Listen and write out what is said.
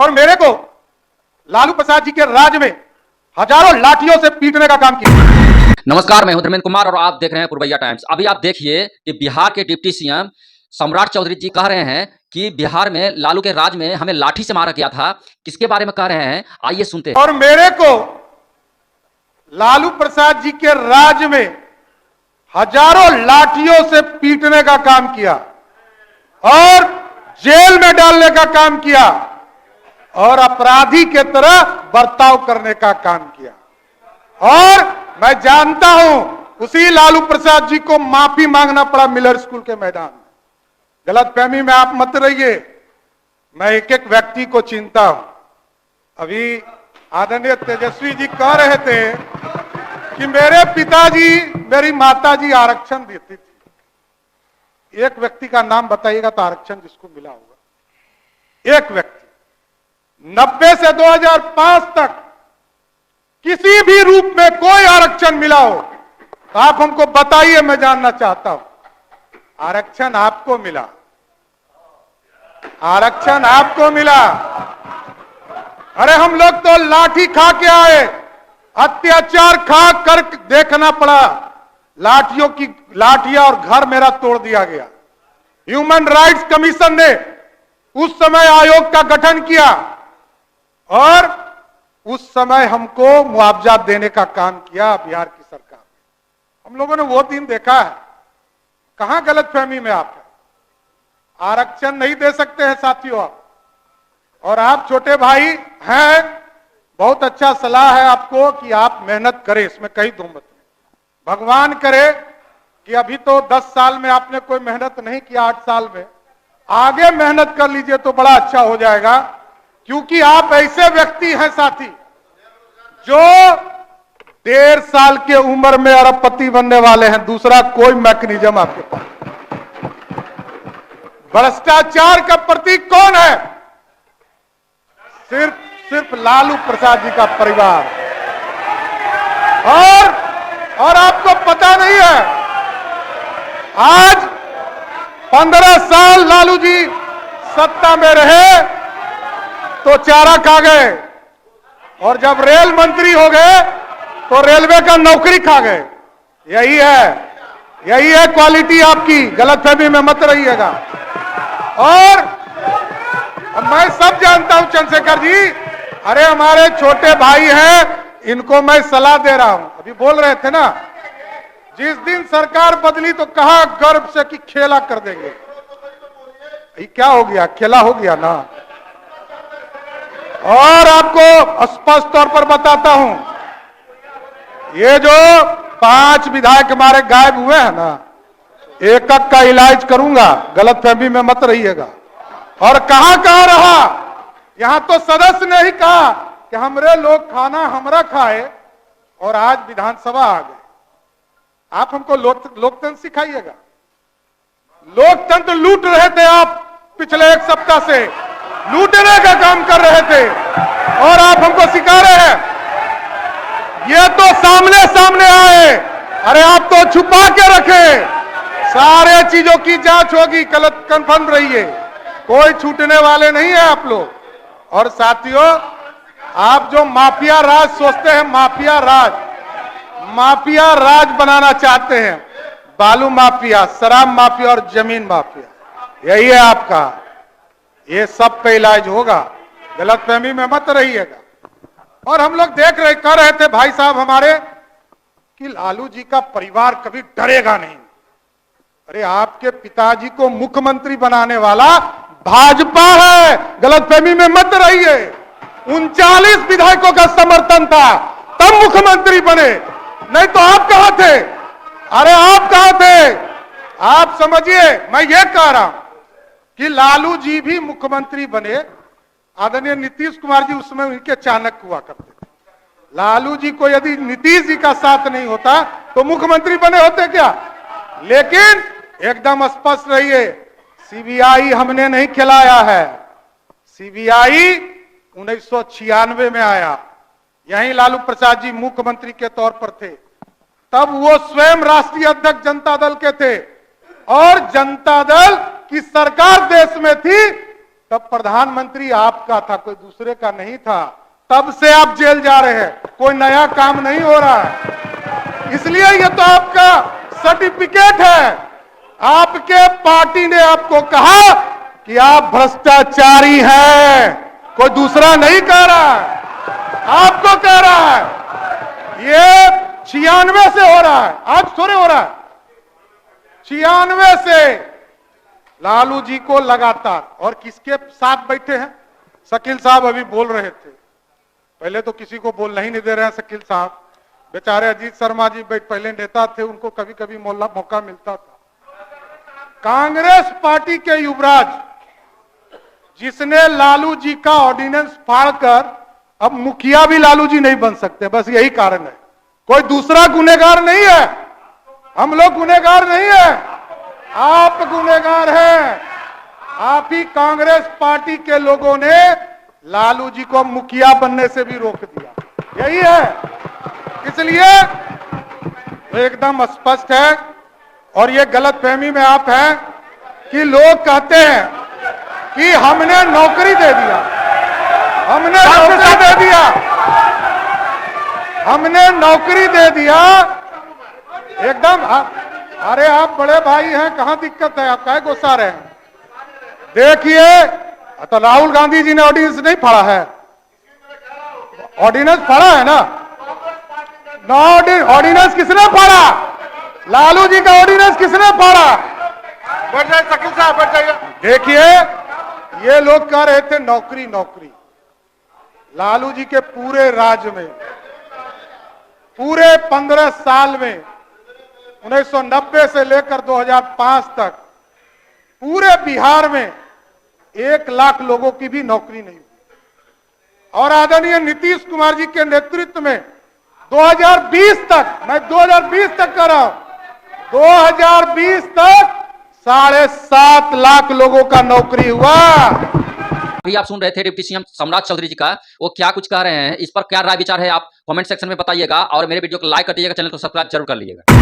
और मेरे को लालू प्रसाद जी के राज में हजारों लाठियों से पीटने का काम किया। नमस्कार, मैं हूं धर्मेंद्र कुमार और आप देख रहे हैं पुरवैया टाइम्स। अभी आप देखिए कि बिहार के डिप्टी सीएम सम्राट चौधरी जी कह रहे हैं कि बिहार में लालू के राज में हमें लाठी से मारा गया था। किसके बारे में कह रहे हैं, आइए सुनते हैं। और मेरे को लालू प्रसाद जी के राज में हजारों लाठियों से पीटने का काम किया और जेल में डालने का काम किया और अपराधी के तरह बर्ताव करने का काम किया। और मैं जानता हूं उसी लालू प्रसाद जी को माफी मांगना पड़ा मिलर स्कूल के मैदान में। गलतफहमी में आप मत रहिए, मैं एक एक व्यक्ति को चिंता हूं। अभी आदरणीय तेजस्वी जी कह रहे थे कि मेरे पिताजी मेरी माताजी आरक्षण देती थी। एक व्यक्ति का नाम बताइएगा तो आरक्षण जिसको मिला होगा, एक व्यक्ति। 90 से 2005 तक किसी भी रूप में कोई आरक्षण मिला हो तो आप हमको बताइए, मैं जानना चाहता हूं। आरक्षण आपको मिला, आरक्षण आपको मिला। अरे हम लोग तो लाठी खा के आए, अत्याचार खा कर देखना पड़ा, लाठियां और घर मेरा तोड़ दिया गया। ह्यूमन राइट्स कमीशन ने उस समय आयोग का गठन किया और उस समय हमको मुआवजा देने का काम किया बिहार की सरकार ने। हम लोगों ने वो दिन देखा है। कहां गलतफहमी में आप है? आरक्षण नहीं दे सकते हैं साथियों आप। और आप छोटे भाई हैं, बहुत अच्छा सलाह है आपको कि आप मेहनत करें, इसमें कहीं दो मत नहीं। भगवान करे कि अभी तो 10 साल में आपने कोई मेहनत नहीं किया, 8 साल में आगे मेहनत कर लीजिए तो बड़ा अच्छा हो जाएगा। क्योंकि आप ऐसे व्यक्ति हैं साथी जो 1.5 साल के उम्र में अरबपति बनने वाले हैं। दूसरा कोई मैकेनिज्म आपके पास। भ्रष्टाचार का प्रतीक कौन है? सिर्फ लालू प्रसाद जी का परिवार। और आपको पता नहीं है, आज 15 साल लालू जी सत्ता में रहे तो चारा खा गए और जब रेल मंत्री हो गए तो रेलवे का नौकरी खा गए। यही है क्वालिटी आपकी। गलतफहमी में मत रहिएगा। और मैं सब जानता हूं चंद्रशेखर जी, अरे हमारे छोटे भाई हैं, इनको मैं सलाह दे रहा हूं। अभी बोल रहे थे ना, जिस दिन सरकार बदली तो कहा गर्व से कि खेला कर देंगे। ये क्या हो गया? खेला हो गया ना। और आपको स्पष्ट तौर पर बताता हूं, ये जो 5 विधायक हमारे गायब हुए हैं ना, एक एक का इलाज करूंगा। गलतफहमी में मत रहिएगा। और कहां रहा? यहां तो सदस्य ने ही कहा कि हमरे लोग खाना हमरा खाए और आज विधानसभा आ गए। आप हमको लोकतंत्र सिखाइएगा। लोकतंत्र लूट रहे थे आप पिछले 1 सप्ताह से, लूटने का काम कर रहे थे और आप हमको सिखा रहे हैं। ये तो सामने आए, अरे आप तो छुपा के रखे। सारे चीजों की जांच होगी, गलत कन्फर्म रहिए, कोई छूटने वाले नहीं है आप लोग। और साथियों, आप जो माफिया राज सोचते हैं, माफिया राज बनाना चाहते हैं, बालू माफिया, शराब माफिया और जमीन माफिया, यही है आपका। ये सब पे इलाज होगा। गलतफहमी में मत रहिएगा। और हम लोग कह रहे थे भाई साहब हमारे कि लालू जी का परिवार कभी डरेगा नहीं। अरे आपके पिताजी को मुख्यमंत्री बनाने वाला भाजपा है। गलतफहमी में मत रहिए। 39 विधायकों का समर्थन था तब मुख्यमंत्री बने, नहीं तो आप कहां थे? अरे आप कहां थे? आप समझिए, मैं ये कह रहा हूं कि लालू जी भी मुख्यमंत्री बने। आदरणीय नीतीश कुमार जी उसमें उनके चाणक्य हुआ करते थे। लालू जी को यदि नीतीश जी का साथ नहीं होता तो मुख्यमंत्री बने होते क्या? लेकिन एकदम स्पष्ट रहिए, सीबीआई हमने नहीं खिलाया है। सीबीआई 1996 में आया, यहीं लालू प्रसाद जी मुख्यमंत्री के तौर पर थे। तब वो स्वयं राष्ट्रीय अध्यक्ष जनता दल के थे और जनता दल की सरकार देश में थी तब प्रधानमंत्री आपका था, कोई दूसरे का नहीं था। तब से आप जेल जा रहे हैं, कोई नया काम नहीं हो रहा है। इसलिए ये तो आपका सर्टिफिकेट है। आपके पार्टी ने आपको कहा कि आप भ्रष्टाचारी हैं, कोई दूसरा नहीं कह रहा है, आपको कह रहा है। ये 96 से हो रहा है, आज थोड़े हो रहा है, 96 से लालू जी को लगातार। और किसके साथ बैठे हैं? शकील साहब अभी बोल रहे थे, पहले तो किसी को बोलना ही नहीं दे रहे हैं शकील साहब, बेचारे अजीत शर्मा जी पहले नेता थे, उनको कभी कभी मौका मिलता था। कांग्रेस पार्टी के युवराज, जिसने लालू जी का ऑर्डिनेंस फाड़कर, अब मुखिया भी लालू जी नहीं बन सकते, बस यही कारण है। कोई दूसरा गुनहगार नहीं है, हम लोग गुनहगार नहीं है, आप गुनहगार हैं। आप ही कांग्रेस पार्टी के लोगों ने लालू जी को मुखिया बनने से भी रोक दिया, यही है। इसलिए एकदम स्पष्ट है, और ये गलतफहमी में आप हैं कि लोग कहते हैं कि हमने नौकरी दे दिया, हमने नौकरी दे दिया, हमने नौकरी दे दिया। एकदम अरे आप बड़े भाई हैं, कहां दिक्कत है, आप काहे गुस्सा रहे हैं? देखिए, तो राहुल गांधी जी ने ऑर्डिनेंस नहीं फाड़ा है, ऑर्डिनेंस फाड़ा है ना, ऑर्डिनेंस किसने फाड़ा? लालू जी का ऑर्डिनेंस किसने फाड़ा? बैठ जाइए शकील साहब, बैठ जाइए। देखिए, ये लोग कह रहे थे नौकरी नौकरी। लालू जी के पूरे राज्य में, पूरे 15 साल में, 1990 से लेकर 2005 तक पूरे बिहार में 1 लाख लोगों की भी नौकरी नहीं हुई। और आदरणीय नीतीश कुमार जी के नेतृत्व में 2020 तक, मैं 2020 तक कर रहा हूं, 2020 तक 7.5 लाख लोगों का नौकरी हुआ। अभी आप सुन रहे थे डिप्टी सीएम सम्राट चौधरी जी का, वो क्या कुछ कह रहे हैं, इस पर क्या राय विचार है आप कमेंट सेक्शन में बताइएगा, और मेरे वीडियो को लाइक कर दीजिएगा, चैनल को सब्सक्राइब जरूर कर लीजिएगा।